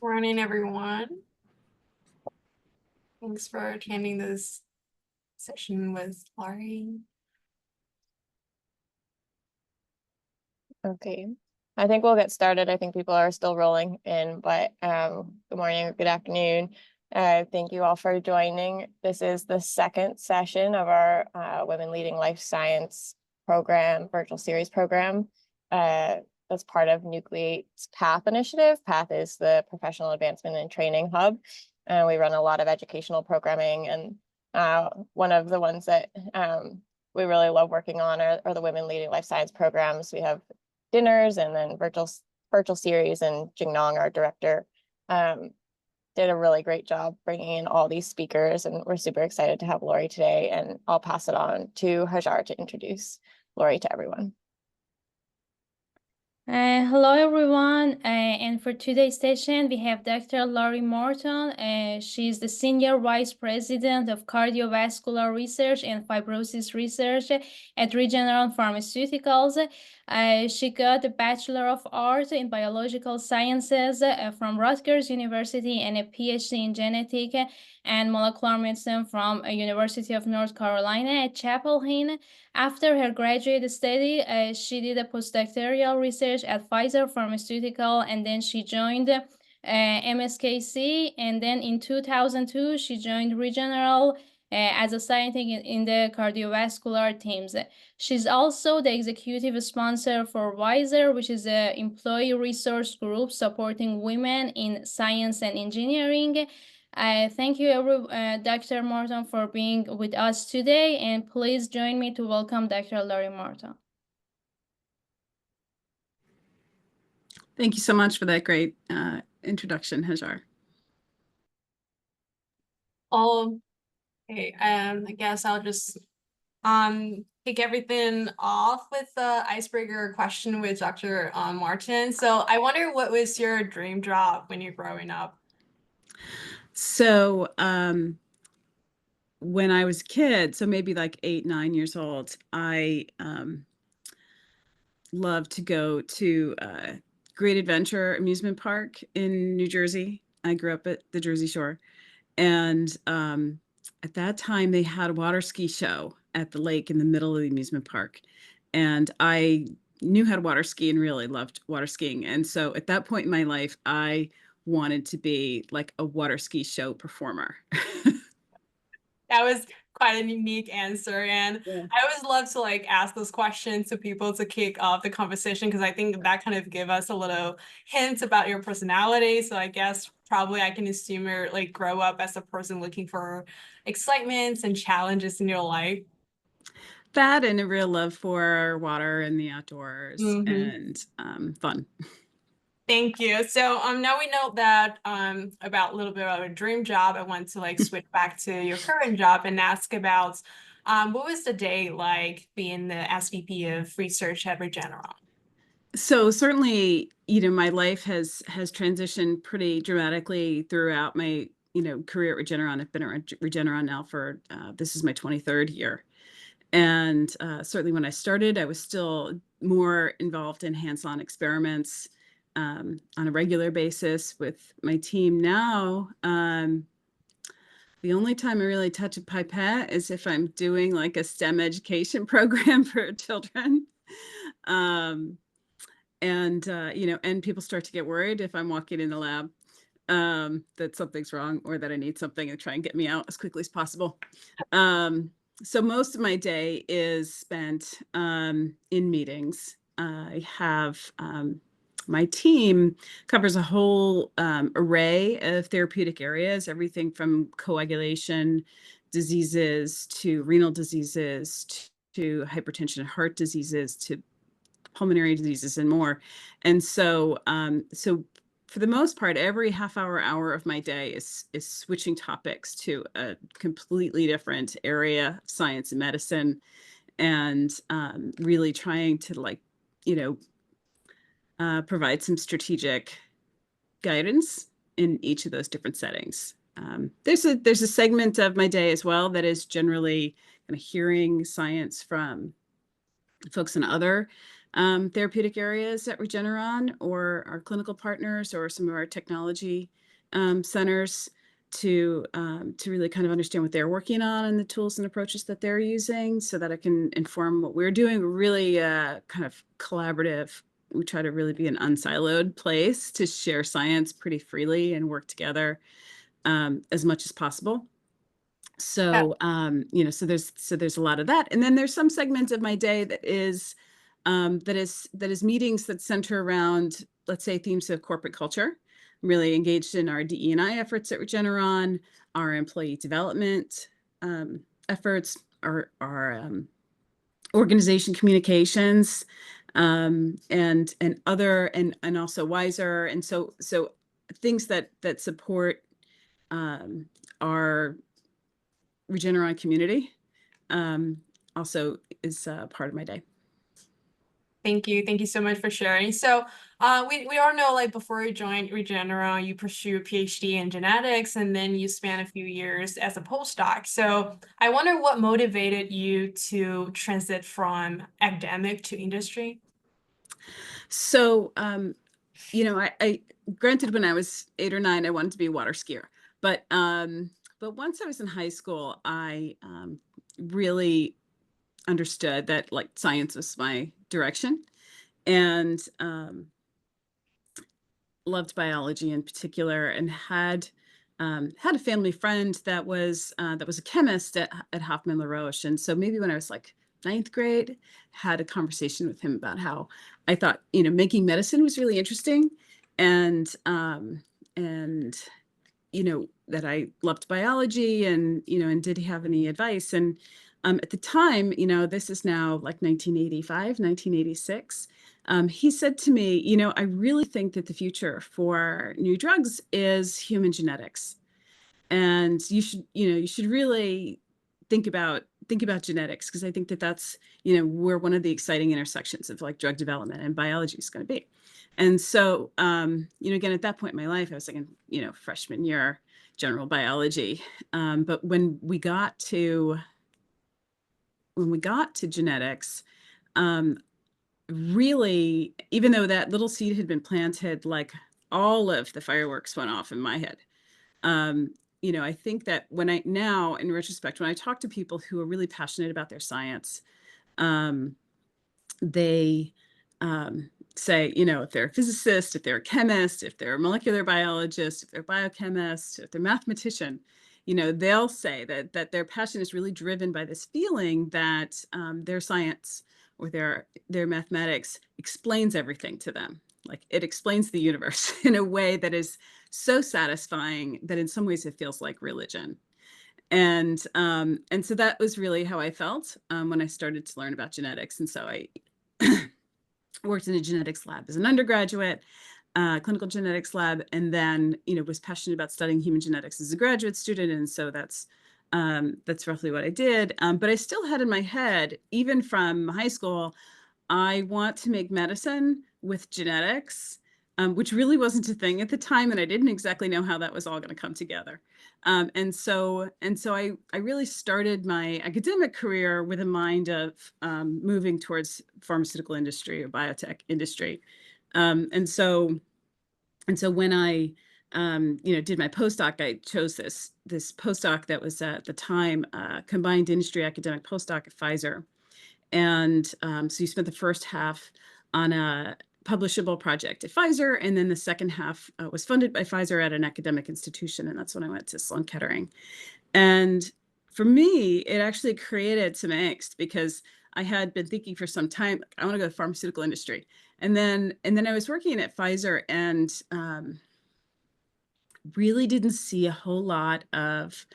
Morning, everyone. Thanks for attending this session with Laurie. Okay, I think we'll get started. I think people are still rolling in, but good morning or good afternoon. Thank you all for joining. This is the second session of our Women Leading Life Science program, virtual series program. That's part of Nucleate's PATH initiative. PATH is the Professional Advancement and Training Hub. We run a lot of educational programming, and one of the ones that we really love working on are the Women Leading Life Science programs. We have dinners and then virtual series, and Jingnong, our director, did a really great job bringing in all these speakers, and we're super excited to have Laurie today, and I'll pass it on to Hajar to introduce Laurie to everyone. Hello everyone, and for today's session we have Dr. Laurie Morton. She's the Senior Vice President of Cardiovascular Research and Fibrosis Research at Regeneron Pharmaceuticals. She got a Bachelor of Arts in Biological Sciences from Rutgers University and a PhD in Genetic and Molecular Medicine from University of North Carolina at Chapel Hill. After her graduate study, she did a postdoctoral research at Pfizer Pharmaceutical, and then she joined MSKC, and then in 2002, she joined Regeneron as a scientist in the cardiovascular teams. She's also the executive sponsor for Pfizer, which is an employee resource group supporting women in science and engineering. Thank you, Dr. Morton, for being with us today, and please join me to welcome Dr. Laurie Morton. Thank you so much for that great introduction, Hajar. Okay, I guess I'll just kick everything off with the icebreaker question with Dr. Morton. So I wonder, what was your dream job when you're growing up? So when I was a kid, so maybe like 8, 9 years old, I loved to go to Great Adventure Amusement Park in New Jersey. I grew up at the Jersey Shore. And at that time, they had a water ski show at the lake in the middle of the amusement park. And I knew how to water ski and really loved water skiing. And so at that point in my life, I wanted to be like a water ski show performer. That was quite a unique answer, and Yeah. I always love to like ask those questions to people to kick off the conversation, because I think that kind of give us a little hint about your personality. So I guess probably I can assume you're like grow up as a person looking for excitements and challenges in your life. That and a real love for water and the outdoors and fun. Thank you. So now we know that about a little bit about a dream job. I want to like switch back to your current job and ask about what was the day like being the SVP of research at Regeneron? So certainly, my life has transitioned pretty dramatically throughout my, career at Regeneron. I've been at Regeneron now for this is my 23rd year. And certainly when I started, I was still more involved in hands-on experiments on a regular basis with my team. Now, the only time I really touch a pipette is if I'm doing like a STEM education program for children. And people start to get worried if I'm walking in the lab that something's wrong or that I need something, and try and get me out as quickly as possible. So most of my day is spent in meetings. I have my team covers a whole array of therapeutic areas, everything from coagulation diseases to renal diseases to hypertension and heart diseases to pulmonary diseases and more. And so for the most part, every hour of my day is switching topics to a completely different area of science and medicine, and really trying to provide some strategic guidance in each of those different settings. There's a segment of my day as well that is generally kind of hearing science from folks in other therapeutic areas at Regeneron, or our clinical partners, or some of our technology centers, to really kind of understand what they're working on and the tools and approaches that they're using, so that I can inform what we're doing. We're really kind of collaborative. We try to really be an unsiloed place to share science pretty freely and work together as much as possible. So, so there's a lot of that. And then there's some segment of my day that is meetings that center around, let's say, themes of corporate culture. I'm really engaged in our DE&I efforts at Regeneron, our employee development efforts, our organization communications, and other, and also Wiser. And so things that support our Regeneron community also is part of my day. Thank you. Thank you so much for sharing. So we all know, like, before you joined Regeneron, you pursue a PhD in genetics, and then you spent a few years as a postdoc. So I wonder what motivated you to transit from academic to industry? So, I granted, when I was 8 or 9, I wanted to be a water skier. But once I was in high school, I really understood that, like, science was my direction, and loved biology in particular, and had a family friend that was a chemist at Hoffman LaRoche. And so maybe when I was like 9th grade, had a conversation with him about how I thought, making medicine was really interesting, and that I loved biology, and did he have any advice? And at the time, this is now like 1985, 1986. He said to me, I really think that the future for new drugs is human genetics, and you should really think about genetics, because I think that that's where one of the exciting intersections of, like, drug development and biology is going to be. And so again, at that point in my life, I was like in freshman year general biology, but when we got to genetics, really, even though that little seed had been planted, like, all of the fireworks went off in my head. I think that now, in retrospect, when I talk to people who are really passionate about their science, they say, if they're a physicist, if they're a chemist, if they're a molecular biologist, if they're a biochemist, if they're a mathematician, they'll say that their passion is really driven by this feeling that their science, or their mathematics, explains everything to them. Like, it explains the universe in a way that is so satisfying that in some ways it feels like religion. And so that was really how I felt when I started to learn about genetics. And so I worked in a genetics lab as an undergraduate, clinical genetics lab, and then was passionate about studying human genetics as a graduate student. And so that's roughly what I did. But I still had in my head, even from high school, I want to make medicine with genetics, which really wasn't a thing at the time, and I didn't exactly know how that was all going to come together. And so I really started my academic career with a mind of moving towards pharmaceutical industry or biotech industry. And so when I did my postdoc, I chose this postdoc that was at the time combined industry academic postdoc at Pfizer. And so you spent the first half on a publishable project at Pfizer, and then the second half was funded by Pfizer at an academic institution, and that's when I went to Sloan Kettering. And for me, it actually created some angst, because I had been thinking for some time, like, I want to go to the pharmaceutical industry. And then I was working at Pfizer, and really didn't see a whole lot of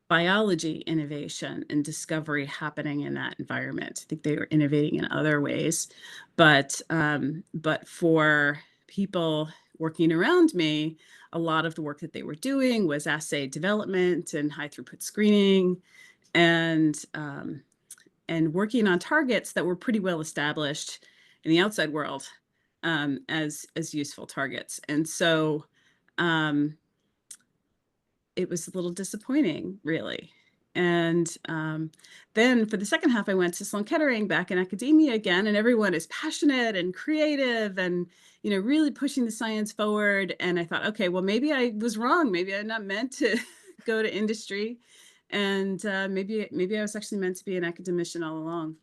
biology innovation and discovery happening in that environment. I think they were innovating in other ways, but for people working around me, a lot of the work that they were doing was assay development and high throughput screening, and working on targets that were pretty well established in the outside world as useful targets. And so it was a little disappointing, really. And then for the second half, I went to Sloan Kettering back in academia again, and everyone is passionate and creative and, you know, really pushing the science forward. And I thought, okay, well, maybe I was wrong. Maybe I'm not meant to go to industry. And maybe I was actually meant to be an academician all along.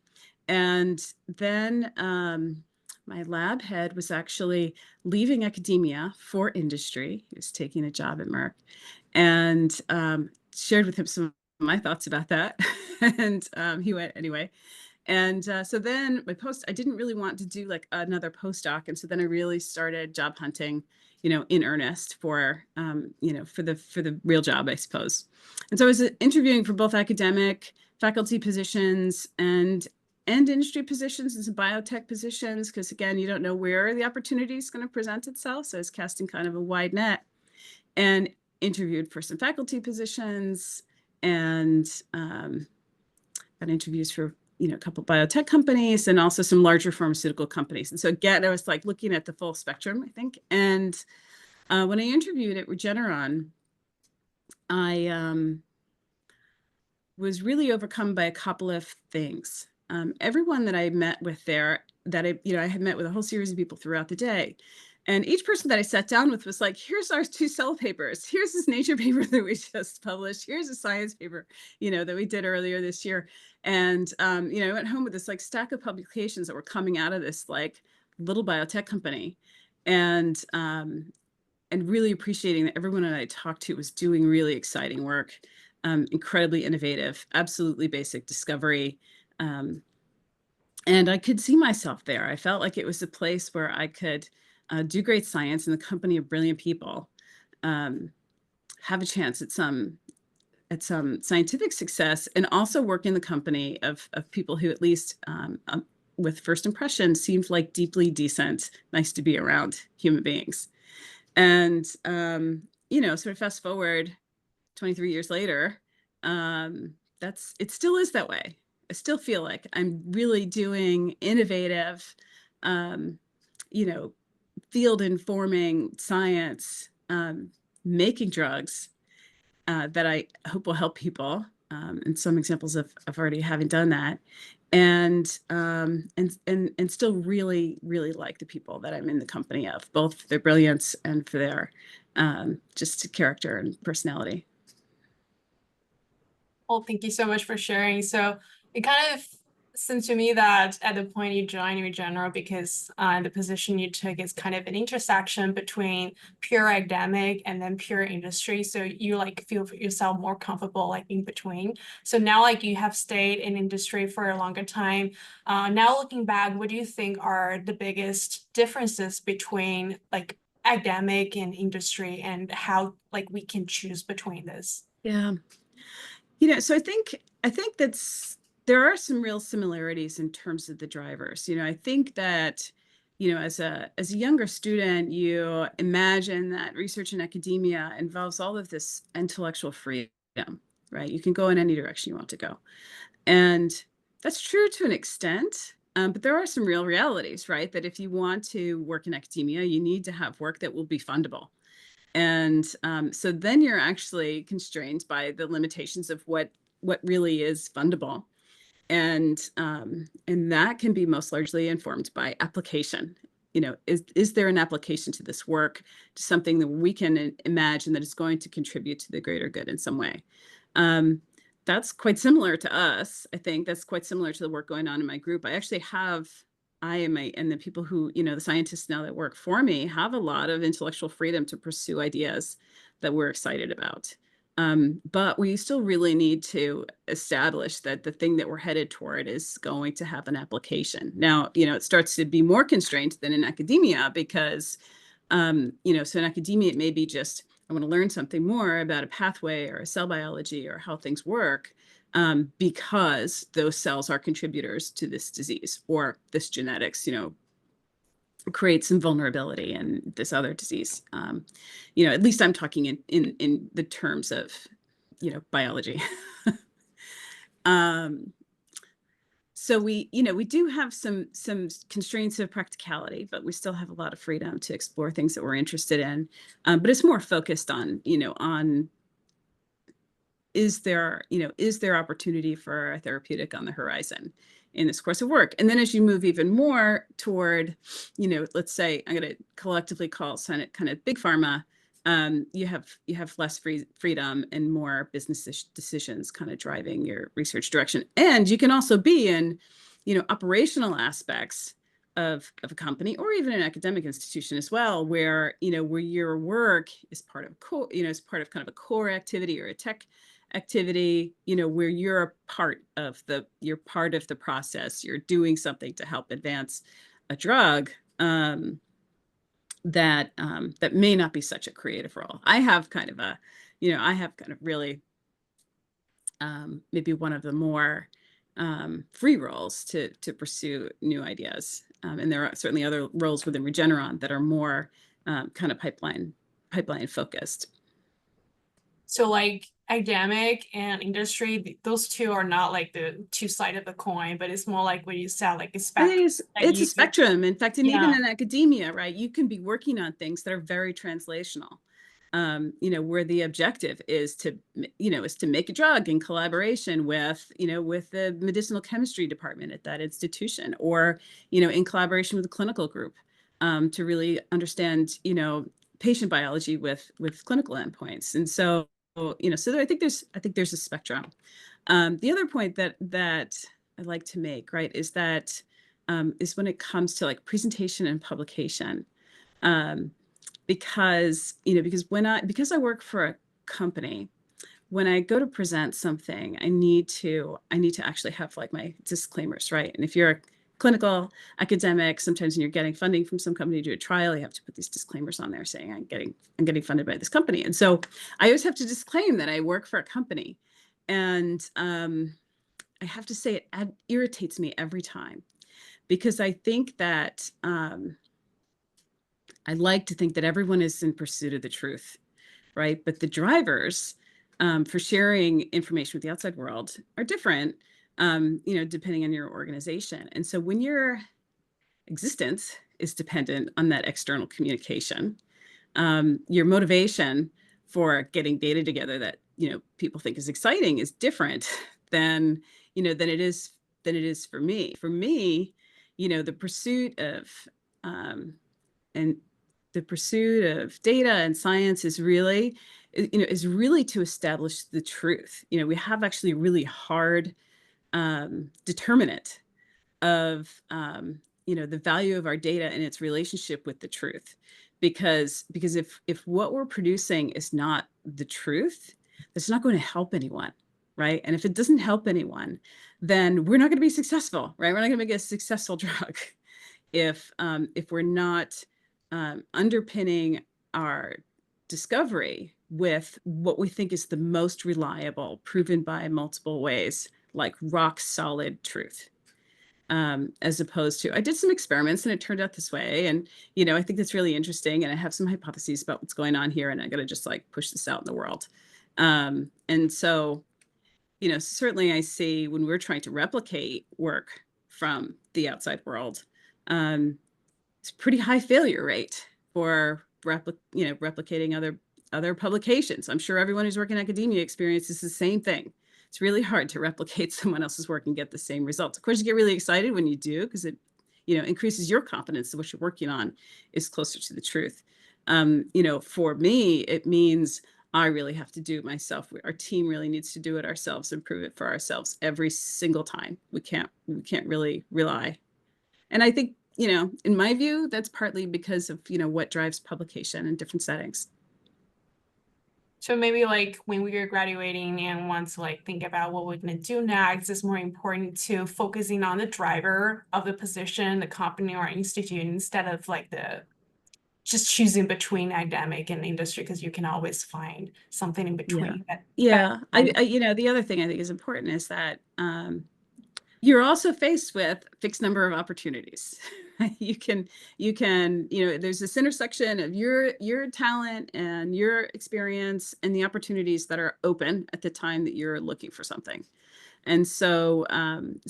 And then my lab head was actually leaving academia for industry. He was taking a job at Merck, and shared with him some of my thoughts about that. And he went anyway. And so then I didn't really want to do like another postdoc. And so then I really started job hunting, you know, in earnest for, you know, for the real job, I suppose. And so I was interviewing for both academic faculty positions and industry positions and some biotech positions, because again, you don't know where the opportunity is going to present itself. So I was casting kind of a wide net, and interviewed for some faculty positions, and got interviews for, you know, a couple biotech companies and also some larger pharmaceutical companies. And so again, I was like looking at the full spectrum, I think. And when I interviewed at Regeneron, I was really overcome by a couple of things. Everyone that I met with there, that I had met with a whole series of people throughout the day. And each person that I sat down with was like, here's our 2 Cell papers. Here's this Nature paper that we just published. Here's a Science paper, you know, that we did earlier this year. And, you know, I went home with this like stack of publications that were coming out of this like little biotech company. And really appreciating that everyone that I talked to was doing really exciting work, incredibly innovative, absolutely basic discovery. And I could see myself there. I felt like it was a place where I could do great science in the company of brilliant people, have a chance at some scientific success, and also work in the company of people who, at least with first impression, seemed like deeply decent, nice to be around human beings. And you know, sort of fast forward 23 years later, it still is that way. I still feel like I'm really doing innovative, you know, field informing science, making drugs that I hope will help people. And some examples of already having done that, and still really, really like the people that I'm in the company of, both for their brilliance and for their just character and personality. Well, thank you so much for sharing. So it kind of seems to me that at the point you joined Regeneron, because the position you took is kind of an intersection between pure academic and then pure industry. So you like feel yourself more comfortable like in between. So now like you have stayed in industry for a longer time. Now looking back, what do you think are the biggest differences between like academic and industry, and how like we can choose between this? Yeah. You know, so I think there are some real similarities in terms of the drivers. You know, I think that, you know, as a younger student, you imagine that research in academia involves all of this intellectual freedom, right? You can go in any direction you want to go. And that's true to an extent. But there are some real realities, right? That if you want to work in academia, you need to have work that will be fundable. And so then you're actually constrained by the limitations of what really is fundable. And that can be most largely informed by application. You know, is there an application to this work, to something that we can imagine that is going to contribute to the greater good in some way? That's quite similar to us. I think that's quite similar to the work going on in my group. And the people who, you know, the scientists now that work for me have a lot of intellectual freedom to pursue ideas that we're excited about. But we still really need to establish that the thing that we're headed toward is going to have an application. Now, you know, it starts to be more constrained than in academia because, you know, so in academia, it may be just, I want to learn something more about a pathway or a cell biology or how things work. Because those cells are contributors to this disease, or this genetics, you know, creates some vulnerability in this other disease. You know, at least I'm talking in the terms of, you know, biology. So we do have some constraints of practicality, but we still have a lot of freedom to explore things that we're interested in. But it's more focused on, you know, on is there, is there opportunity for a therapeutic on the horizon in this course of work? And then as you move even more toward, let's say I'm going to collectively call kind of big pharma, you have less freedom and more business decisions kind of driving your research direction. And you can also be in, operational aspects of a company or even an academic institution as well, where, where your work is part of is part of kind of a core activity or a tech activity, where you're part of the process, you're doing something to help advance a drug, that may not be such a creative role. I have kind of really maybe one of the more free roles to pursue new ideas. And there are certainly other roles within Regeneron that are more kind of pipeline focused. So like academic and industry, those two are not like the two sides of the coin, but it's more like what you said, like a spectrum. It's a spectrum. In fact, even in academia, right, you can be working on things that are very translational. Where the objective is to make a drug in collaboration with, with the medicinal chemistry department at that institution, or, in collaboration with the clinical group, to really understand, patient biology with clinical endpoints. And so, so I think there's a spectrum. The other point that I like to make, right, is that is when it comes to like presentation and publication. Because I work for a company, when I go to present something, I need to actually have like my disclaimers, right? And if you're a clinical academic, sometimes when you're getting funding from some company to do a trial, you have to put these disclaimers on there saying I'm getting funded by this company. And so I always have to disclaim that I work for a company. And I have to say it irritates me every time, because I think that I like to think that everyone is in pursuit of the truth, right? But the drivers for sharing information with the outside world are different, depending on your organization. And so when your existence is dependent on that external communication, your motivation for getting data together that, people think is exciting is different than it is for me. For me, the pursuit of data and science is really to establish the truth. We have actually a really hard determinant of the value of our data and its relationship with the truth, because if what we're producing is not the truth, that's not going to help anyone, right? And if it doesn't help anyone, then we're not going to be successful, right? We're not going to make a successful drug if we're not underpinning our discovery with what we think is the most reliable, proven by multiple ways, like rock solid truth. As opposed to, I did some experiments and it turned out this way. And, I think that's really interesting. And I have some hypotheses about what's going on here, and I got to just like push this out in the world. And so, certainly I see when we're trying to replicate work from the outside world, it's a pretty high failure rate for replicating other publications. I'm sure everyone who's working in academia experiences the same thing. It's really hard to replicate someone else's work and get the same results. Of course, you get really excited when you do, because it increases your confidence that what you're working on is closer to the truth. For me, it means I really have to do it myself. Our team really needs to do it ourselves and prove it for ourselves every single time. We can't really rely. And I think, in my view, that's partly because of, what drives publication in different settings. So maybe like when we are graduating and want to like think about what we're going to do next, it's more important to focusing on the driver of the position, the company or institute, instead of like just choosing between academic and industry, because you can always find something in between. Yeah. The other thing I think is important is that you're also faced with a fixed number of opportunities. You can, there's this intersection of your talent and your experience and the opportunities that are open at the time that you're looking for something. And so,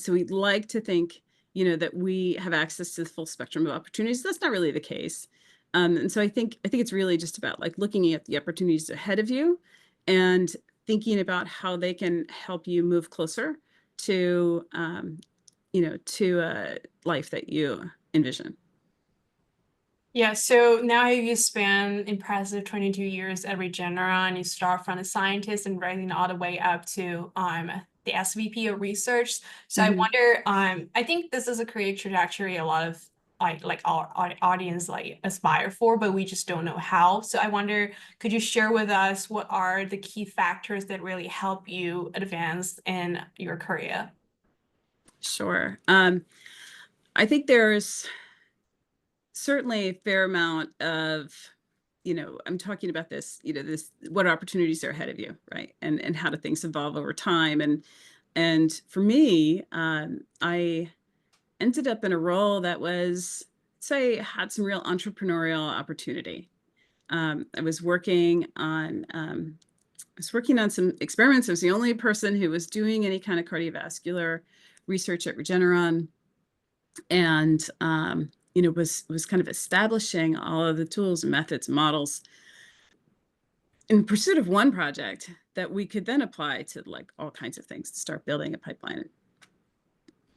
we'd like to think, that we have access to the full spectrum of opportunities. That's not really the case. And so I think it's really just about like looking at the opportunities ahead of you and thinking about how they can help you move closer to, to a life that you envision. Yeah, so now you span impressive 22 years at Regeneron. You start from a scientist and rising all the way up to the SVP of research. So I wonder, I think this is a career trajectory a lot of like our audience like aspire for, but we just don't know how. So I wonder, could you share with us what are the key factors that really help you advance in your career? Sure. I think there's certainly a fair amount of, I'm talking about this, what opportunities are ahead of you, right? And how do things evolve over time? And for me, I ended up in a role that was, say, had some real entrepreneurial opportunity. I was working on some experiments. I was the only person who was doing any kind of cardiovascular research at Regeneron, and was kind of establishing all of the tools and methods and models in pursuit of one project that we could then apply to like all kinds of things to start building a pipeline.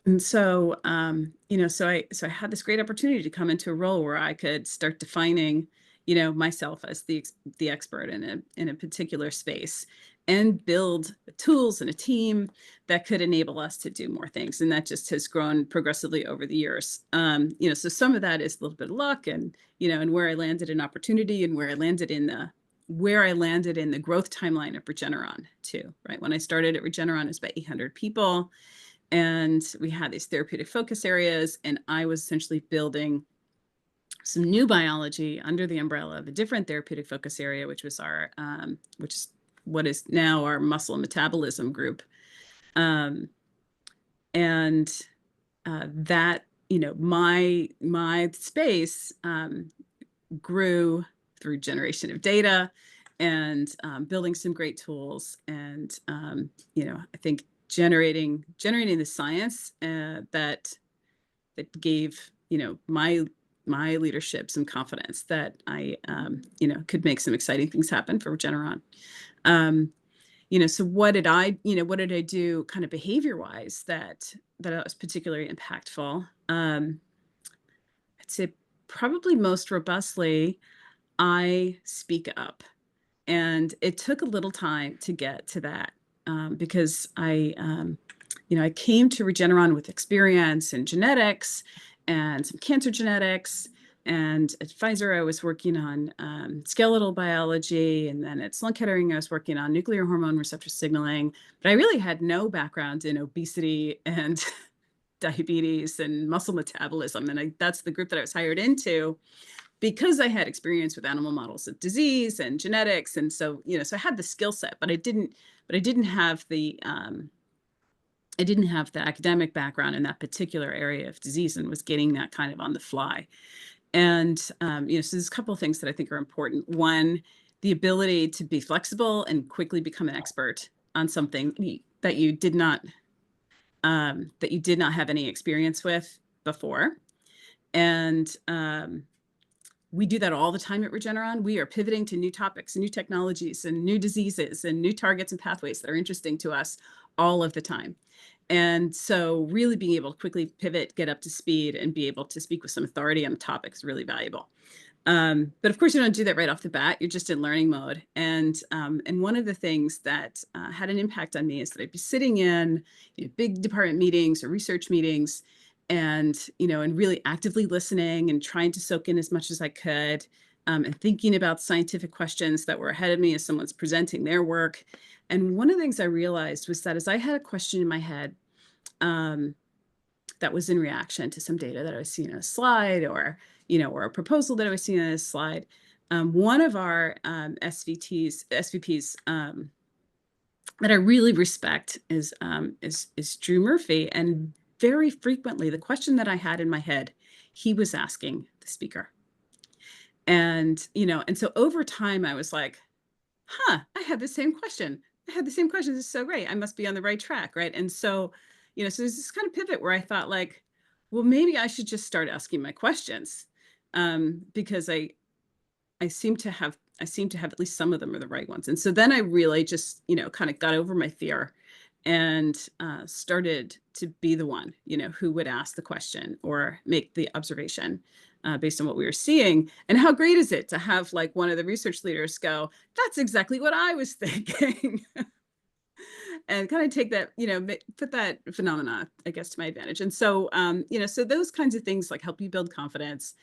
And so, so I had this great opportunity to come into a role where I could start defining, myself as the expert in a particular space, and build tools and a team that could enable us to do more things. And that just has grown progressively over the years. So some of that is a little bit of luck, and and where I landed in opportunity, and where I landed in the growth timeline of Regeneron too. Right when I started at Regeneron, it was about 800 people. And we had these therapeutic focus areas, and I was essentially building some new biology under the umbrella of a different therapeutic focus area, which was which is what is now our muscle and metabolism group. And that, my space grew through generation of data and building some great tools, and I think generating the science that gave my leadership some confidence that I could make some exciting things happen for Regeneron. So what did I do kind of behavior wise that was particularly impactful? I'd say probably most robustly, I speak up. And it took a little time to get to that, because I came to Regeneron with experience in genetics and some cancer genetics. And at Pfizer, I was working on skeletal biology. And then at Sloan Kettering, I was working on nuclear hormone receptor signaling. But I really had no background in obesity and diabetes and muscle metabolism. And that's the group that I was hired into, because I had experience with animal models of disease and genetics. And so, so I had the skill set, but I didn't have the academic background in that particular area of disease, and was getting that kind of on the fly. And, so there's a couple of things that I think are important. One, the ability to be flexible and quickly become an expert on something that you did not have any experience with before. And, we do that all the time at Regeneron. We are pivoting to new topics and new technologies and new diseases and new targets and pathways that are interesting to us all of the time. And so really being able to quickly pivot, get up to speed, and be able to speak with some authority on the topic is really valuable. But of course, you don't do that right off the bat. You're just in learning mode. And one of the things that had an impact on me is that I'd be sitting in big department meetings or research meetings, and and really actively listening and trying to soak in as much as I could, and thinking about scientific questions that were ahead of me as someone's presenting their work. And one of the things I realized was that as I had a question in my head that was in reaction to some data that I was seeing on a slide, or or a proposal that I was seeing on a slide, one of our SVPs that I really respect is Drew Murphy. And very frequently, the question that I had in my head, he was asking the speaker. And, and so over time, I was like, I had the same question. This is so great. I must be on the right track, right? And so, so there's this kind of pivot where I thought like, well, maybe I should just start asking my questions, because I seem to have I seem to have at least some of them are the right ones. And so then I really just, kind of got over my fear and started to be the one, who would ask the question or make the observation based on what we were seeing. And how great is it to have like one of the research leaders go, that's exactly what I was thinking. And kind of take that, put that phenomena, I guess, to my advantage. And so, so those kinds of things like help you build confidence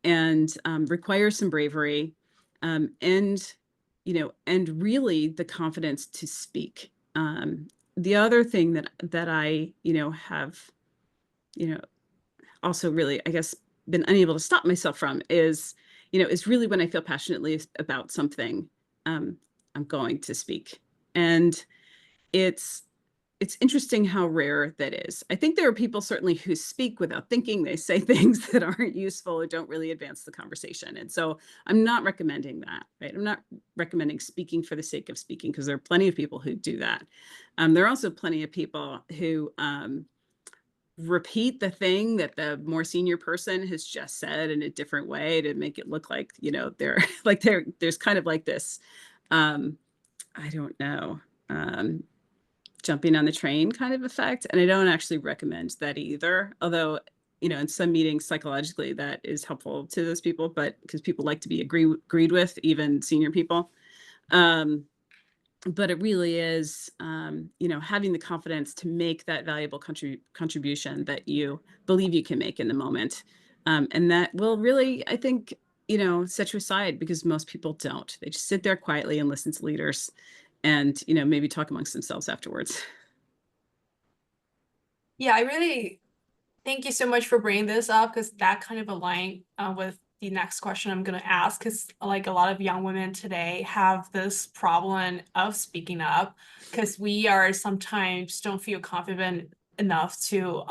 and require some bravery and, and really the confidence to speak. The other thing that I, have, also really, I guess, been unable to stop myself from is really when I feel passionately about something, I'm going to speak. And it's interesting how rare that is. I think there are people certainly who speak without thinking. They say things that aren't useful or don't really advance the conversation. And so I'm not recommending that, right? I'm not recommending speaking for the sake of speaking, because there are plenty of people who do that. There are also plenty of people who repeat the thing that the more senior person has just said in a different way to make it look like, they're like there's kind of like this, I don't know, jumping on the train kind of effect. And I don't actually recommend that either. Although, in some meetings psychologically that is helpful to those people, but because people like to be agreed with, even senior people. But it really is, having the confidence to make that valuable contribution that you believe you can make in the moment. And that will really, I think, set you aside, because most people don't. They just sit there quietly and listen to leaders and, maybe talk amongst themselves afterwards. Yeah, I really thank you so much for bringing this up, because that kind of align with the next question I'm going to ask, because like a lot of young women today have this problem of speaking up, because we are sometimes don't feel confident enough to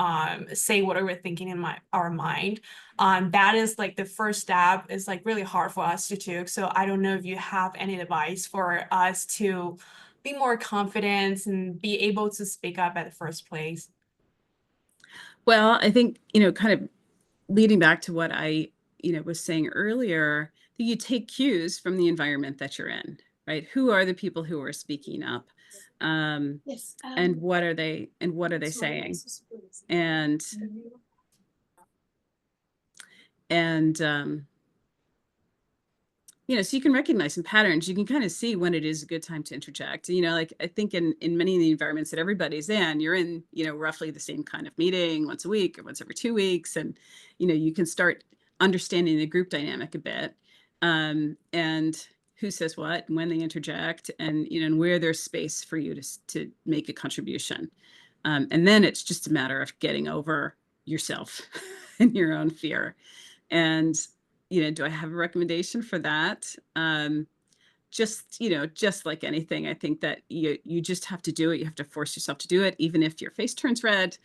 say what we're thinking in our mind. That is like the first step is like really hard for us to do. So I don't know if you have any advice for us to be more confident and be able to speak up at the first place. Well, I think, kind of leading back to what I, was saying earlier, that you take cues from the environment that you're in, right? Who are the people who are speaking up? Yes. And what are they saying? And so you can recognize some patterns. You can kind of see when it is a good time to interject. Like I think in many of the environments that everybody's in, you're in, roughly the same kind of meeting once a week or once every 2 weeks. And, you can start understanding the group dynamic a bit, and who says what and when they interject, and, and where there's space for you to make a contribution. And then it's just a matter of getting over yourself and your own fear. And do I have a recommendation for that? Just like anything, I think that you just have to do it. You have to force yourself to do it, even if your face turns red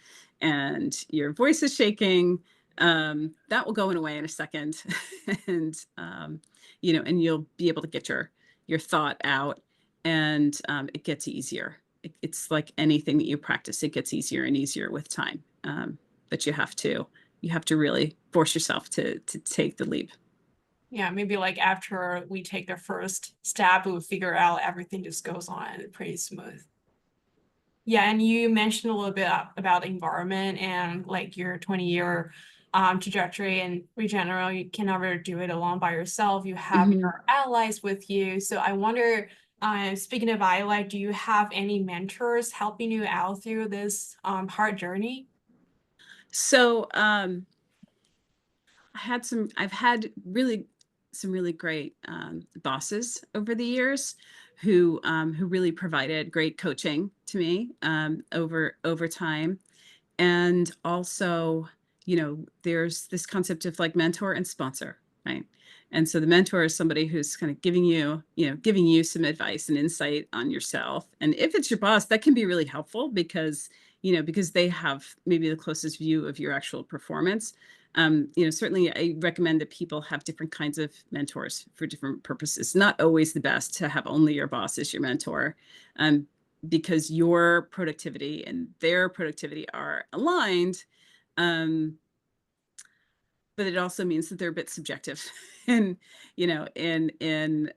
and your voice is shaking. That will go away in a second, and and you'll be able to get your thought out, and it gets easier. It's like anything that you practice; it gets easier and easier with time. But you have to really force yourself to take the leap. Yeah, maybe like after we take the first step, we'll figure out everything just goes on pretty smooth. Yeah, and you mentioned a little bit about environment and like your 20-year trajectory, and in general, you can never do it alone by yourself. You have your allies with you. So I wonder, speaking of ally, do you have any mentors helping you out through this hard journey? So I've had some really great bosses over the years who really provided great coaching to me over time. And also, there's this concept of like mentor and sponsor, right? And so the mentor is somebody who's kind of giving you some advice and insight on yourself. And if it's your boss, that can be really helpful because they have maybe the closest view of your actual performance. Certainly I recommend that people have different kinds of mentors for different purposes. Not always the best to have only your boss as your mentor, because your productivity and their productivity are aligned. but it also means that they're a bit subjective in, in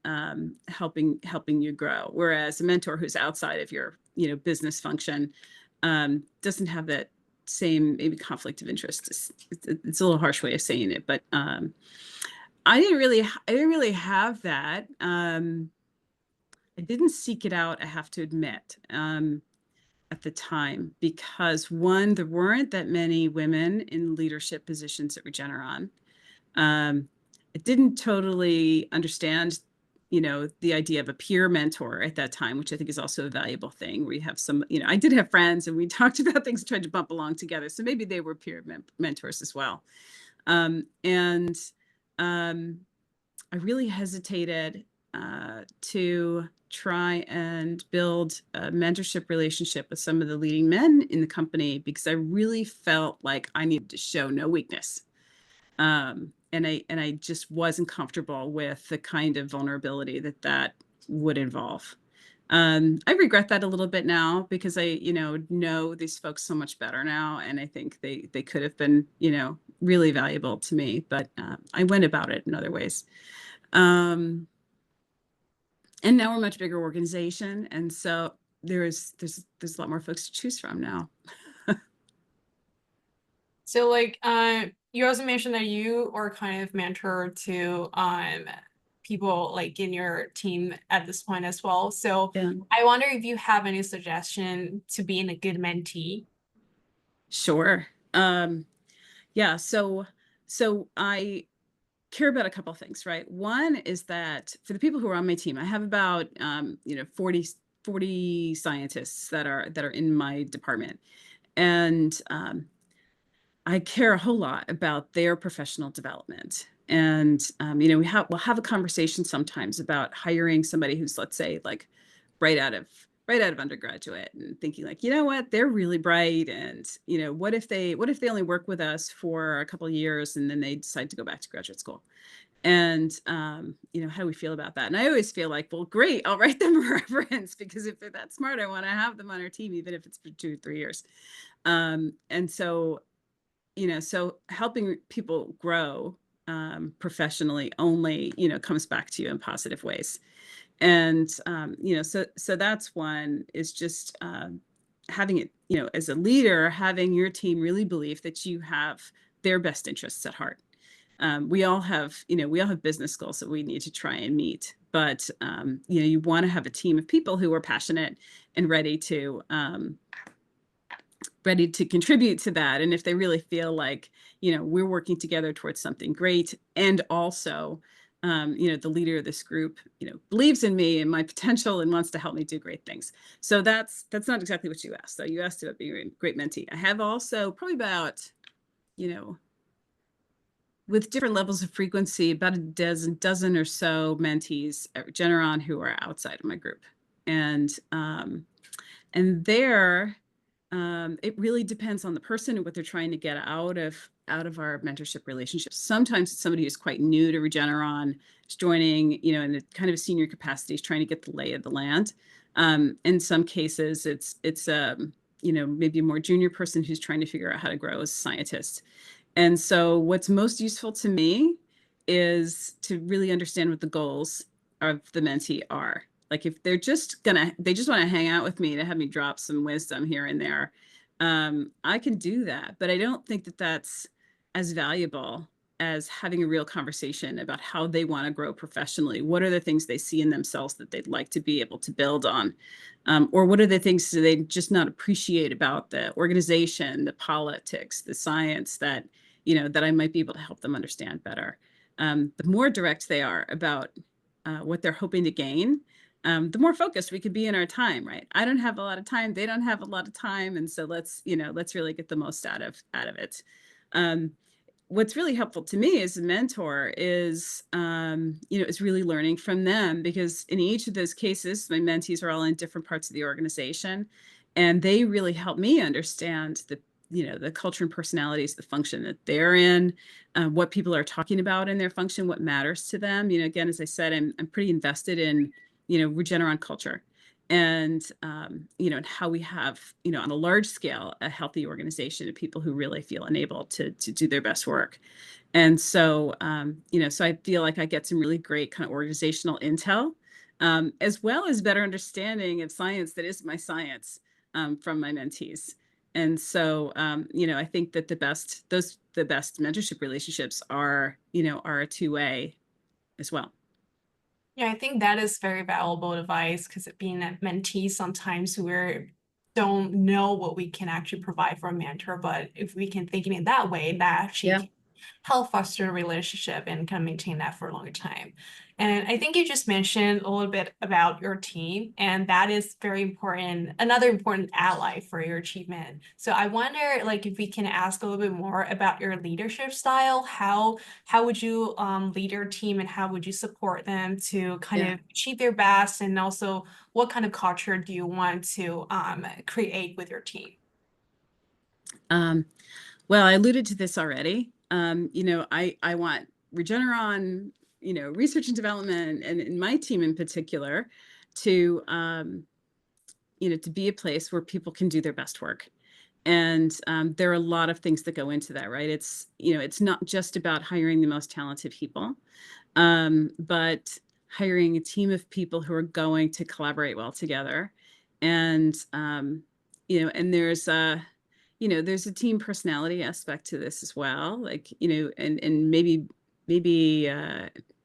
helping you grow. Whereas a mentor who's outside of your, business function, doesn't have that same maybe conflict of interest. It's a little harsh way of saying it, but I didn't really have that. I didn't seek it out, I have to admit, at the time, because one, there weren't that many women in leadership positions at Regeneron. I didn't totally understand, the idea of a peer mentor at that time, which I think is also a valuable thing. We have some, I did have friends and we talked about things, tried to bump along together. So maybe they were peer mentors as well. And I really hesitated to try and build a mentorship relationship with some of the leading men in the company, because I really felt like I needed to show no weakness. And I just wasn't comfortable with the kind of vulnerability that would involve. I regret that a little bit now, because I, know these folks so much better now. And I think they could have been, really valuable to me, but I went about it in other ways. And now we're a much bigger organization. And so there's a lot more folks to choose from now. So like, you also mentioned that you are kind of mentor to people like in your team at this point as well. So Yeah. I wonder if you have any suggestion to being a good mentee. Sure. Yeah. So I care about a couple of things, right? One is that for the people who are on my team, I have about 40 scientists that are in my department, and I care a whole lot about their professional development. And we'll have a conversation sometimes about hiring somebody who's, let's say, like right out of undergraduate, and thinking like, you know what, they're really bright, and what if they only work with us for a couple of years and then they decide to go back to graduate school. And how do we feel about that? And I always feel like, well, great, I'll write them a reference, because if they're that smart, I want to have them on our team, even if it's for 2 or 3 years. And so so helping people grow professionally only comes back to you in positive ways. And so that's one, is just having it, as a leader, having your team really believe that you have their best interests at heart. We all have business goals that we need to try and meet, but you want to have a team of people who are passionate and ready to contribute to that. And if they really feel like, we're working together towards something great, and also, the leader of this group, believes in me and my potential and wants to help me do great things. So that's not exactly what you asked. So you asked about being a great mentee. I have also probably about, with different levels of frequency, about a dozen or so mentees at Regeneron who are outside of my group. And there, it really depends on the person and what they're trying to get out of our mentorship relationships. Sometimes it's somebody who's quite new to Regeneron, is joining, in a kind of a senior capacity, is trying to get the lay of the land. In some cases, it's maybe a more junior person who's trying to figure out how to grow as a scientist. And so what's most useful to me is to really understand what the goals of the mentee are. Like, if they just want to hang out with me to have me drop some wisdom here and there, I can do that. But I don't think that that's as valuable as having a real conversation about how they want to grow professionally. What are the things they see in themselves that they'd like to be able to build on? Or what are the things that they just not appreciate about the organization, the politics, the science that I might be able to help them understand better. The more direct they are about what they're hoping to gain, the more focused we could be in our time, right? I don't have a lot of time. They don't have a lot of time. And so let's really get the most out of it. What's really helpful to me as a mentor is, is really learning from them, because in each of those cases, my mentees are all in different parts of the organization, and they really help me understand the culture and personalities, the function that they're in, what people are talking about in their function, what matters to them. Again, as I said, I'm pretty invested in, Regeneron culture. and and how we have, on a large scale, a healthy organization of people who really feel enabled to do their best work. And so, so I feel like I get some really great kind of organizational intel, as well as better understanding of science that is my science, from my mentees. And so, I think that the best mentorship relationships are a two-way as well. Yeah, I think that is very valuable advice because being a mentee, sometimes we don't know what we can actually provide for a mentor, but if we can think in that way, that actually can help foster a relationship and kind of maintain that for a longer time. And I think you just mentioned a little bit about your team, and that is very important, another important ally for your achievement. So I wonder, like, if we can ask a little bit more about your leadership style. How would you lead your team, and how would you support them to kind of achieve their best? And also, what kind of culture do you want to create with your team? Well, I alluded to this already. I want Regeneron, research and development, and in my team in particular, to to be a place where people can do their best work. And there are a lot of things that go into that, right? It's not just about hiring the most talented people, but hiring a team of people who are going to collaborate well together. And and there's a team personality aspect to this as well. Like, and maybe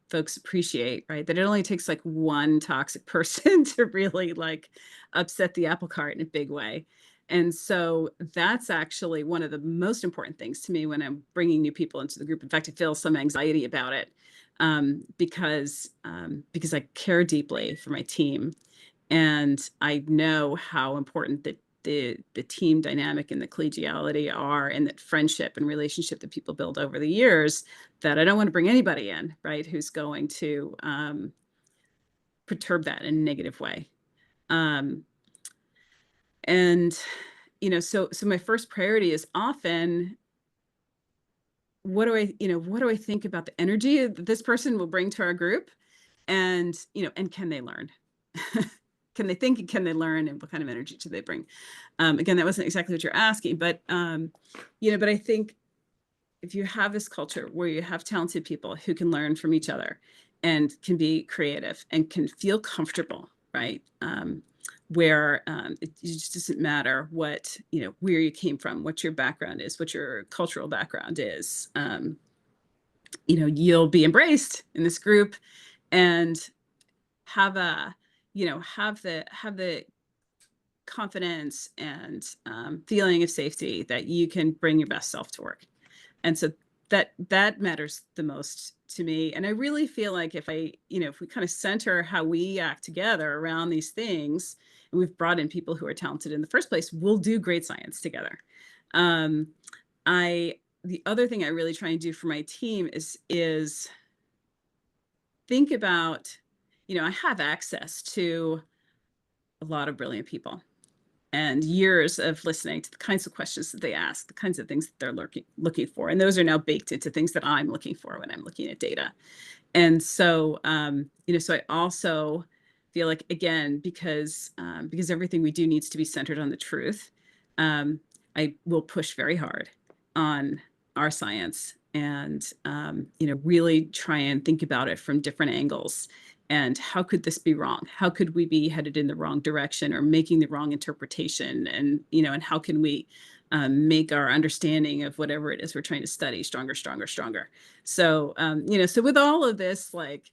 folks appreciate, right, that it only takes like one toxic person to really like upset the apple cart in a big way. And so that's actually one of the most important things to me when I'm bringing new people into the group. In fact, I feel some anxiety about it, because I care deeply for my team, and I know how important the team dynamic and the collegiality are, and that friendship and relationship that people build over the years, that I don't want to bring anybody in, right, who's going to perturb that in a negative way. And so my first priority is often, what do I think about the energy that this person will bring to our group, and and can they learn? Can they think, and can they learn, and what kind of energy do they bring? Again, that wasn't exactly what you're asking, but but I think if you have this culture where you have talented people who can learn from each other and can be creative and can feel comfortable, right? Where it just doesn't matter what, where you came from, what your background is, what your cultural background is. You'll be embraced in this group, and have the confidence and feeling of safety that you can bring your best self to work. And so that matters the most to me. And I really feel like if we kind of center how we act together around these things, and we've brought in people who are talented in the first place, we'll do great science together. The other thing I really try and do for my team is think about, I have access to a lot of brilliant people and years of listening to the kinds of questions that they ask, the kinds of things that they're looking for. And those are now baked into things that I'm looking for when I'm looking at data. And so, so I also feel like, again, because everything we do needs to be centered on the truth, I will push very hard on our science, and, really try and think about it from different angles. And how could this be wrong? How could we be headed in the wrong direction or making the wrong interpretation? And, and how can we make our understanding of whatever it is we're trying to study stronger, stronger, stronger? So, so with all of this, like,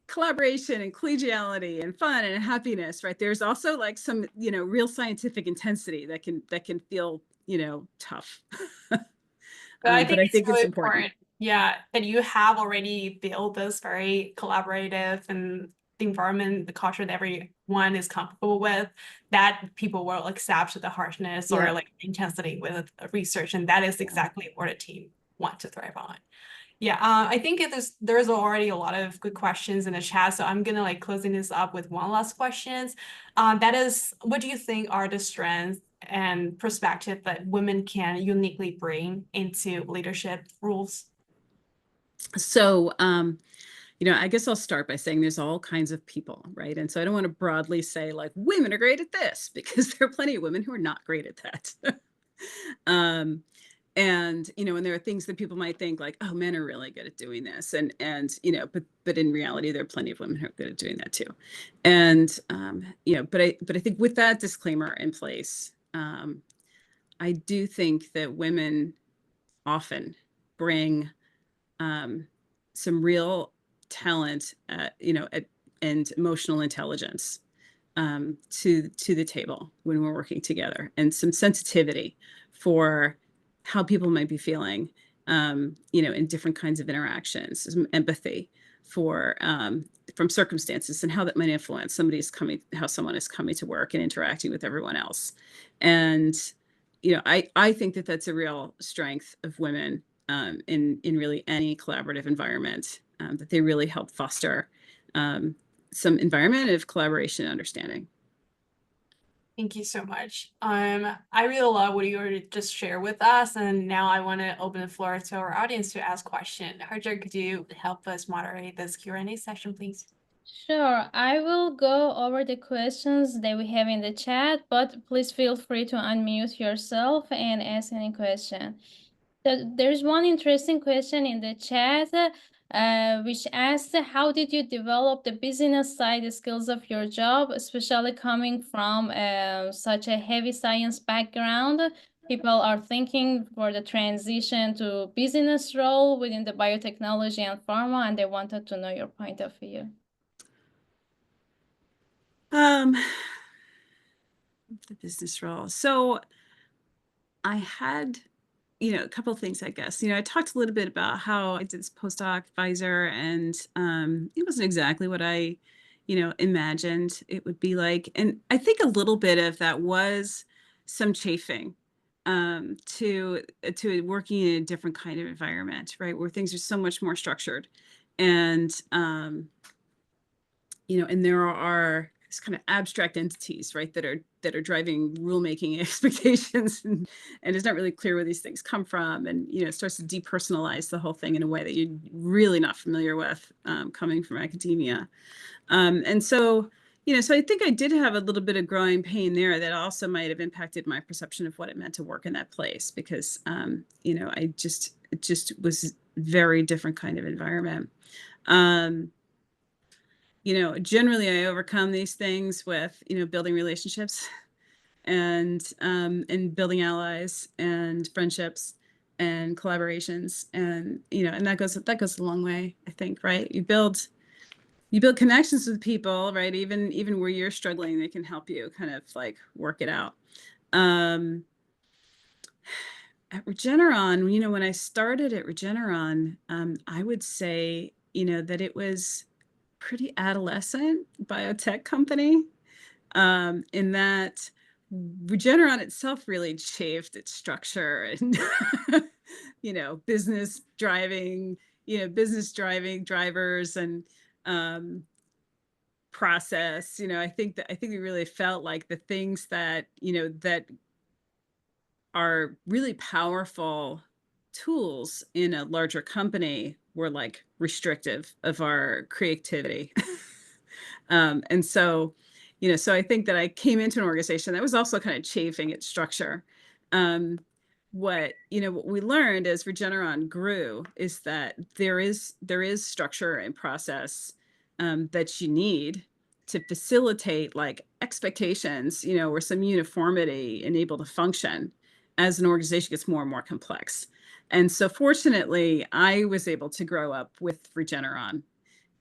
collaboration and collegiality and fun and happiness, right, there's also like some, real scientific intensity that can feel, tough. But I But think I it's think really it's important. important, yeah, that you have already built this very collaborative and the environment, the culture that everyone is comfortable with, that people will accept the harshness or like intensity with research, and that is exactly what a team wants to thrive on. Yeah, I think there's already a lot of good questions in the chat, so I'm gonna like closing this up with one last question. That is, what do you think are the strengths and perspective that women can uniquely bring into leadership roles? So, I guess I'll start by saying there's all kinds of people, right? And so I don't want to broadly say like women are great at this, because there are plenty of women who are not great at that. And and there are things that people might think like, oh, men are really good at doing this, and but in reality there are plenty of women who are good at doing that too. And but I think with that disclaimer in place, I do think that women often bring some real talent, and emotional intelligence to the table when we're working together, and some sensitivity for how people might be feeling, in different kinds of interactions, some empathy for from circumstances and how that might influence how someone is coming to work and interacting with everyone else. And I think that that's a real strength of women, in really any collaborative environment, that they really help foster some environment of collaboration and understanding. Thank you so much. I really love what you were to just share with us, and now I want to open the floor to our audience to ask questions. Harjar, could you help us moderate this Q&A session, please? Sure, I will go over the questions that we have in the chat, but please feel free to unmute yourself and ask any question. So there's one interesting question in the chat, which asks, how did you develop the business side skills of your job, especially coming from such a heavy science background? People are thinking for the transition to business role within the biotechnology and pharma, and they wanted to know your point of view. The business role. So I had, a couple of things, I guess. I talked a little bit about how I did this postdoc at Pfizer, and it wasn't exactly what I, imagined it would be like. And I think a little bit of that was some chafing to working in a different kind of environment, right, where things are so much more structured, and and there are these kind of abstract entities, right, that are driving rulemaking expectations, and it's not really clear where these things come from, and it starts to depersonalize the whole thing in a way that you're really not familiar with, coming from academia, and so so I think I did have a little bit of growing pain there that also might have impacted my perception of what it meant to work in that place, because it just was very different kind of environment. Generally I overcome these things with, building relationships, and building allies and friendships and collaborations, and and that goes a long way, I think, right? You build connections with people, right? Even where you're struggling, they can help you kind of like work it out. At Regeneron, when I started at Regeneron, I would say, that it was pretty adolescent biotech company, in that Regeneron itself really chafed its structure and business driving drivers, and process. I think we really felt like the things that that are really powerful tools in a larger company were like restrictive of our creativity. And so, so I think that I came into an organization that was also kind of chafing its structure. What we learned as Regeneron grew is that there is structure and process, that you need to facilitate like expectations, or some uniformity and able to function as an organization gets more and more complex. And so fortunately, I was able to grow up with Regeneron.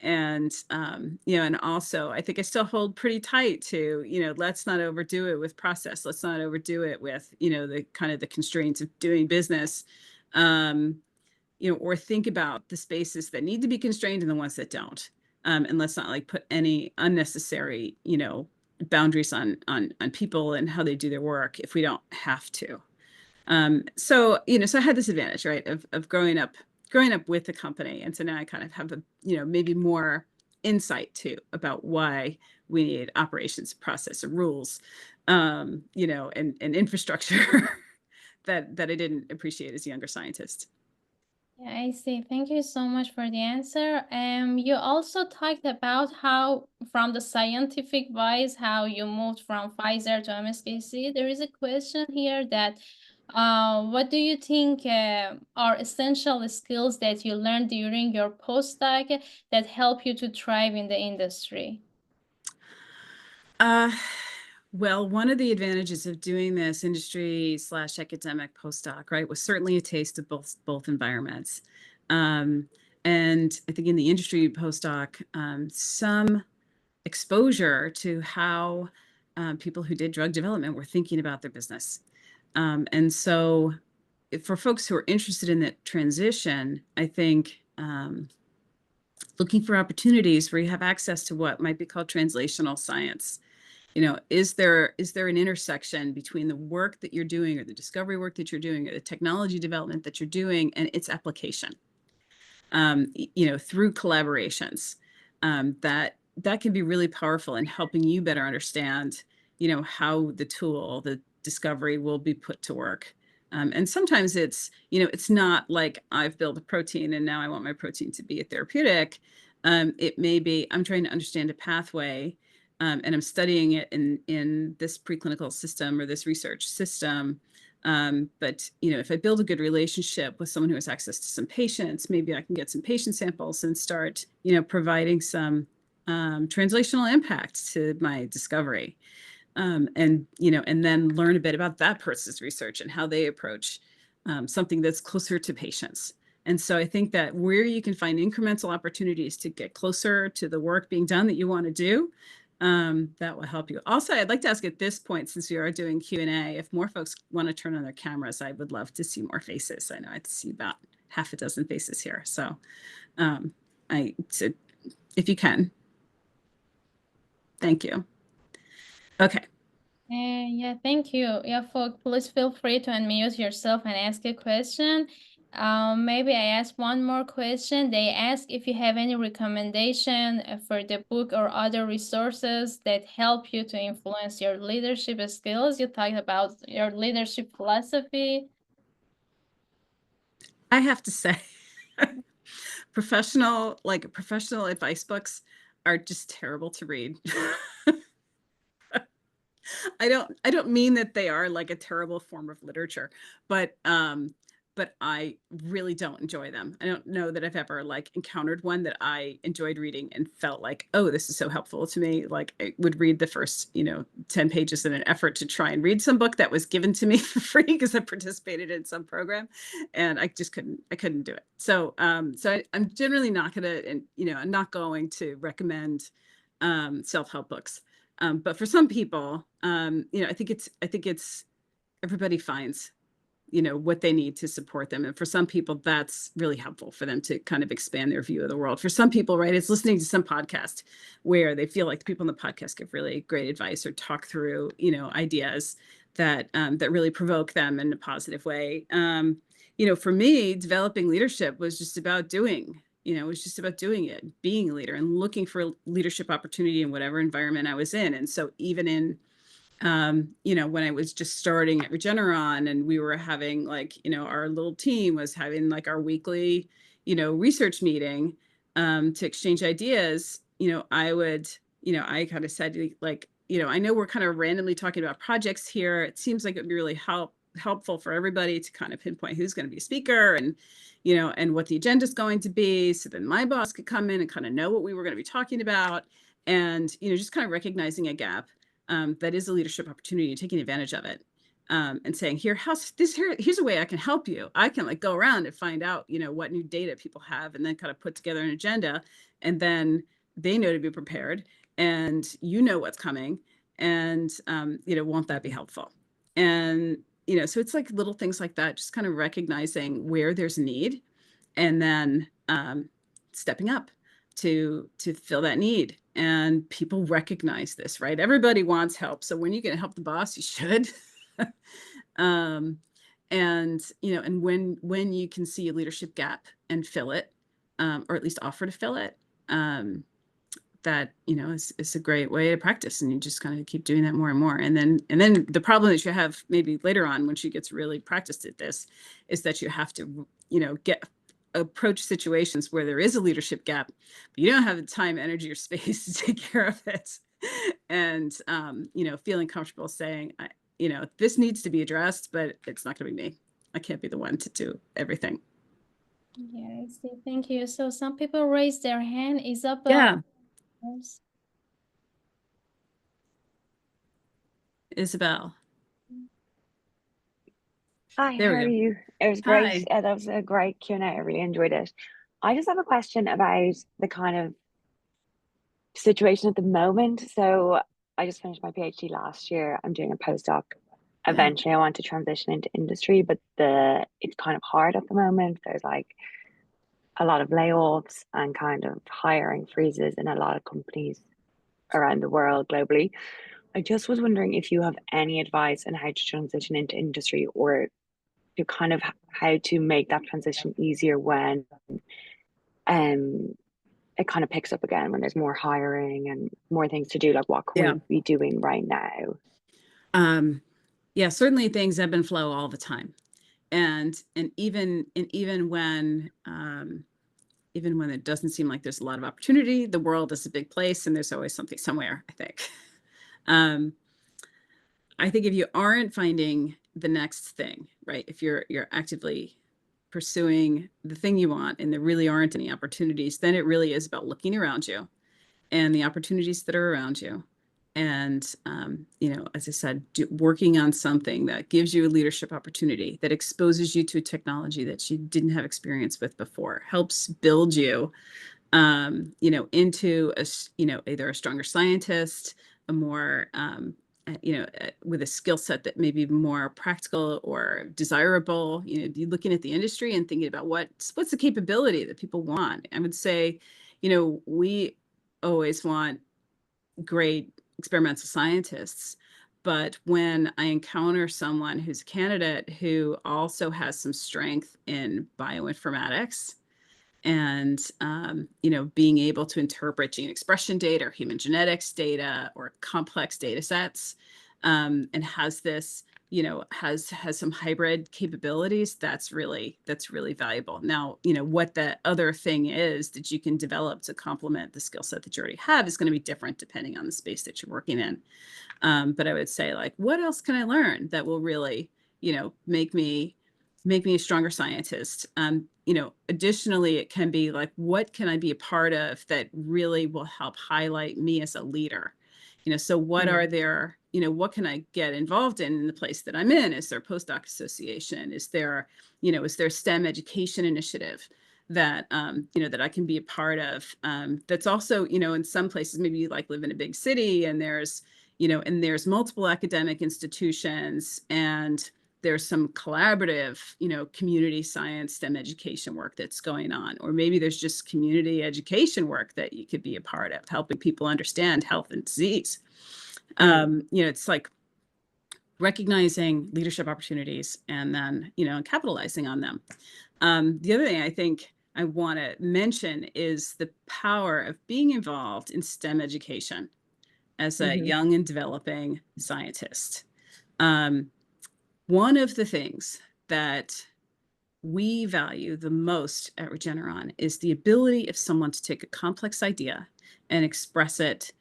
And, and also I think I still hold pretty tight to, let's not overdo it with process. Let's not overdo it with, the kind of the constraints of doing business, or think about the spaces that need to be constrained and the ones that don't. And let's not like put any unnecessary, boundaries on people and how they do their work if we don't have to. So, so I had this advantage, right, of growing up with the company. And so now I kind of have maybe more insight too about why we need operations, process, and rules, and infrastructure that I didn't appreciate as a younger scientist. Yeah, I see. Thank you so much for the answer. You also talked about how, from the scientific wise, how you moved from Pfizer to MSKC. There is a question here that, what do you think are essential skills that you learned during your postdoc that help you to thrive in the industry? Well, one of the advantages of doing this industry/academic postdoc, right, was certainly a taste of both environments. And I think in the industry postdoc, some exposure to how people who did drug development were thinking about their business. And so for folks who are interested in that transition, I think looking for opportunities where you have access to what might be called translational science. You know, is there an intersection between the work that you're doing or the discovery work that you're doing or the technology development that you're doing and its application, you know, through collaborations, that can be really powerful in helping you better understand, you know, how the tool, the discovery will be put to work. And sometimes it's, you know, it's not like I've built a protein and now I want my protein to be a therapeutic. It may be I'm trying to understand a pathway, and I'm studying it in this preclinical system or this research system. But you know, if I build a good relationship with someone who has access to some patients, maybe I can get some patient samples and start, you know, providing some translational impact to my discovery. And you know, and then learn a bit about that person's research and how they approach something that's closer to patients. And so I think that where you can find incremental opportunities to get closer to the work being done that you want to do, that will help you. Also, I'd like to ask at this point, since we are doing Q&A, if more folks want to turn on their cameras, I would love to see more faces. I know I see about half a dozen faces here. So, so if you can, thank you. Okay. Yeah, thank you. Yeah, folks, please feel free to unmute yourself and ask a question. Maybe I ask one more question. They ask if you have any recommendation for the book or other resources that help you to influence your leadership skills. You talked about your leadership philosophy. I have to say, professional advice books are just terrible to read. I don't mean that they are like a terrible form of literature, but I really don't enjoy them. I don't know that I've ever like encountered one that I enjoyed reading and felt like, oh, this is so helpful to me. Like I would read the first, you know, 10 pages in an effort to try and read some book that was given to me for free because I participated in some program, and I just couldn't do it. So I'm generally not gonna, and you know, I'm not going to recommend self-help books. But for some people, you know, I think it's everybody finds, you know, what they need to support them. And for some people, that's really helpful for them to kind of expand their view of the world. For some people, right, it's listening to some podcast where they feel like the people in the podcast give really great advice or talk through, you know, ideas that that really provoke them in a positive way. You know, for me, developing leadership was just about doing. You know, it was just about doing it, being a leader and looking for leadership opportunity in whatever environment I was in. And so even in, you know, when I was just starting at Regeneron and we were having like, you know, our little team was having like our weekly, you know, research meeting to exchange ideas, you know, I kind of said like, you know, I know we're kind of randomly talking about projects here. It seems like it would be really helpful for everybody to kind of pinpoint who's going to be a speaker and, you know, and what the agenda is going to be. So then my boss could come in and kind of know what we were going to be talking about. And, you know, just kind of recognizing a gap that is a leadership opportunity and taking advantage of it. And saying, here's a way I can help you. I can like go around and find out, you know, what new data people have and then kind of put together an agenda. And then they know to be prepared and you know what's coming. And, you know, won't that be helpful? And, you know, so it's like little things like that, just kind of recognizing where there's a need and then stepping up to fill that need. And people recognize this, right? Everybody wants help. So when you're going to help the boss, you should. And, you know, and when you can see a leadership gap and fill it, or at least offer to fill it, that, you know, is a great way to practice. And you just kind of keep doing that more and more. And then the problem that you have maybe later on when she gets really practiced at this is that you have to, you know, get approach situations where there is a leadership gap, but you don't have the time, energy, or space to take care of it. And, feeling comfortable saying, this needs to be addressed, but it's not going to be me. I can't be the one to do everything. Yeah, I see. Thank you. So some people raise their hand. Isabel. Yeah. Isabel. Hi, There how we are go. you? It was Hi. great. That was a great Q&A. I really enjoyed it. I just have a question about the kind of situation at the moment. So I just finished my PhD last year. I'm doing a postdoc. Eventually, I want to transition into industry, but it's kind of hard at the moment. There's like a lot of layoffs and kind of hiring freezes in a lot of companies around the world globally. I just was wondering if you have any advice on how to transition into industry, or to kind of how to make that transition easier when it kind of picks up again, when there's more hiring and more things to do. Like, what can we be doing right now? Yeah, certainly things ebb and flow all the time. And even when it doesn't seem like there's a lot of opportunity, the world is a big place and there's always something somewhere, I think. I think if you aren't finding the next thing, right? If you're actively pursuing the thing you want and there really aren't any opportunities, then it really is about looking around you and the opportunities that are around you. And, as I said, working on something that gives you a leadership opportunity, that exposes you to a technology that you didn't have experience with before, helps build you, into either a stronger scientist, a more, with a skill set that may be more practical or desirable. You're looking at the industry and thinking about what's the capability that people want. I would say, we always want great experimental scientists, but when I encounter someone who's a candidate who also has some strength in bioinformatics and being able to interpret gene expression data or human genetics data or complex data sets, and has this has some hybrid capabilities, that's really valuable. Now, what the other thing is that you can develop to complement the skill set that you already have is going to be different depending on the space that you're working in. But I would say, like, what else can I learn that will really make me a stronger scientist? Additionally, it can be like, what can I be a part of that really will help highlight me as a leader? So what are there, what can I get involved in the place that I'm in? Is there a postdoc association? Is there a STEM education initiative that, that I can be a part of? That's also, in some places, maybe you live in a big city and there's multiple academic institutions and there's some collaborative, community science, STEM education work that's going on. Or maybe there's just community education work that you could be a part of, helping people understand health and disease. It's like recognizing leadership opportunities and then, capitalizing on them. The other thing I think I want to mention is the power of being involved in STEM education as a young and developing scientist. One of the things that we value the most at Regeneron is the ability of someone to take a complex idea and express it,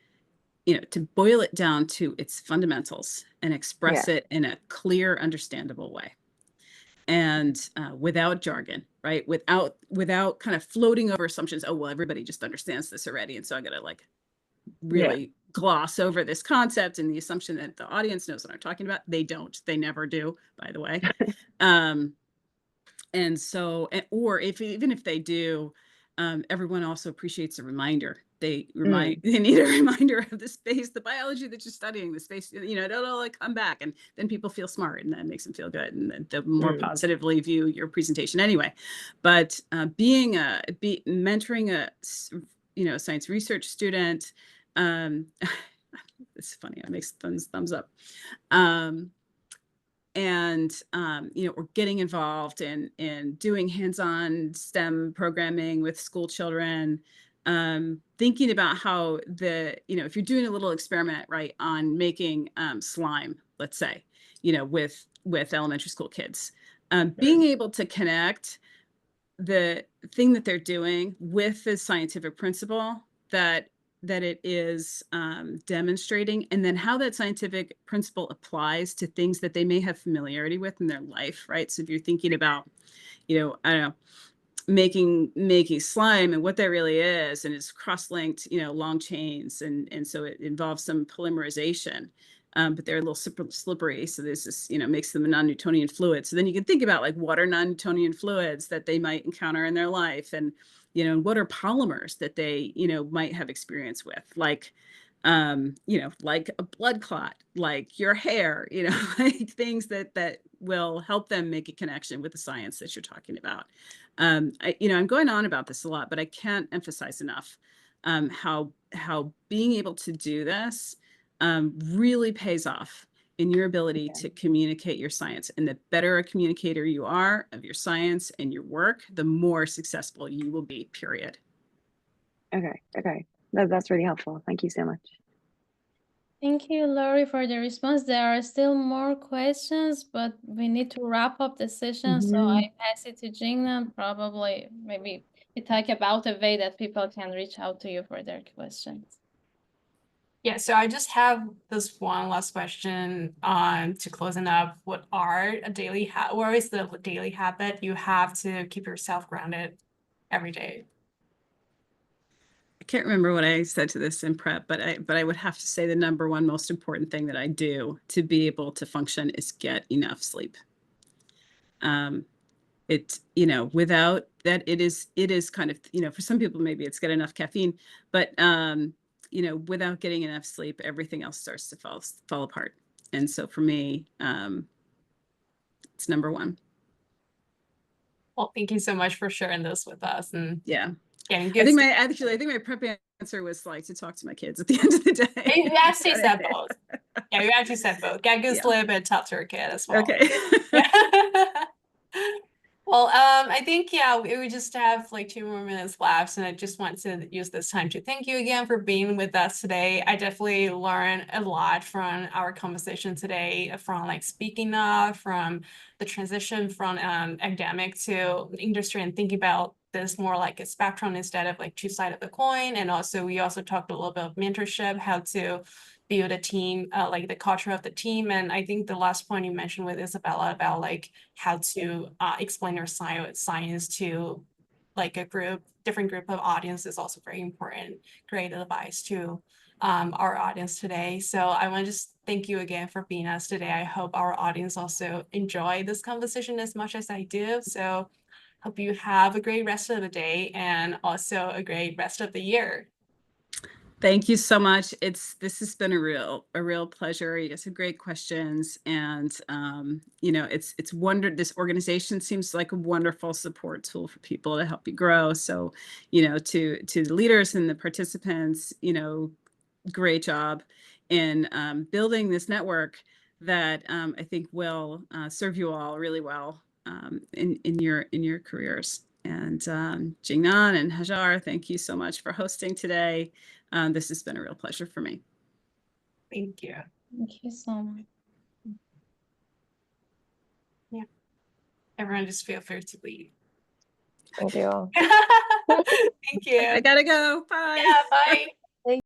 to boil it down to its fundamentals and express it in a clear, understandable way. And without jargon, right? Without kind of floating over assumptions. Oh, well, everybody just understands this already. And so I'm going to really gloss over this concept and the assumption that the audience knows what I'm talking about. They don't. They never do, by the way. And so, or even if they do, everyone also appreciates a reminder. They need a reminder of the space, the biology that you're studying, the space, it'll come back, and then people feel smart, and that makes them feel good, and then they'll more positively view your presentation anyway. But mentoring a science research student, it's funny, it makes thumbs up. Or getting involved in doing hands-on STEM programming with school children, thinking about how if you're doing a little experiment, right, on making slime, let's say, with elementary school kids, being able to connect the thing that they're doing with the scientific principle that it is demonstrating, and then how that scientific principle applies to things that they may have familiarity with in their life, right? So if you're thinking about, I don't know, making slime and what that really is, and it's cross-linked, long chains, and so it involves some polymerization, but they're a little slippery, so this is, makes them a non-Newtonian fluid. So then you can think about like water non-Newtonian fluids that they might encounter in their life, and what are polymers that they might have experience with, like like a blood clot, like your hair, like things that will help them make a connection with the science that you're talking about. I'm going on about this a lot, but I can't emphasize enough how being able to do this really pays off in your ability to communicate your science. And the better a communicator you are of your science and your work, the more successful you will be, period. Okay. That's really helpful. Thank you so much. Thank you, Lori, for the response. There are still more questions, but we need to wrap up the session. So I pass it to Gina. Probably, maybe we talk about a way that people can reach out to you for their questions. Yeah, so I just have this one last question to closing up. What is the daily habit you have to keep yourself grounded every day? I can't remember what I said to this in prep, but I would have to say the number one most important thing that I do to be able to function is get enough sleep. Without that, it is kind of, for some people, maybe it's get enough caffeine, but without getting enough sleep, everything else starts to fall apart. And so for me, it's number one. Well, thank you so much for sharing this with us, and getting good. I think my prep answer was like to talk to my kids at the end of the day. You actually said both. Yeah, you actually said both. Get good sleep and talk to your kid as well. Okay. Well, I think, we just have like 2 more minutes left, and I just want to use this time to thank you again for being with us today. I definitely learned a lot from our conversation today, from like speaking up, from the transition from academic to industry, and thinking about this more like a spectrum instead of like 2 sides of the coin. And also, we also talked a little bit of mentorship, how to build a team, like the culture of the team. And I think the last point you mentioned with Isabella about like how to explain your science to like a different group of audience is also very important. Great advice to our audience today. So I want to just thank you again for being us today. I hope our audience also enjoy this conversation as much as I do. So hope you have a great rest of the day, and also a great rest of the year. Thank you so much. This has been a real pleasure. You guys have great questions, and this organization seems like a wonderful support tool for people to help you grow. So, to the leaders and the participants, great job in building this network that I think will serve you all really well in your careers. And Jingnan and Hajar, thank you so much for hosting today. This has been a real pleasure for me. Thank you. Thank you so much. Yeah. Everyone just feel free to leave. Thank you all. Thank you. I gotta go. Bye. Yeah, bye.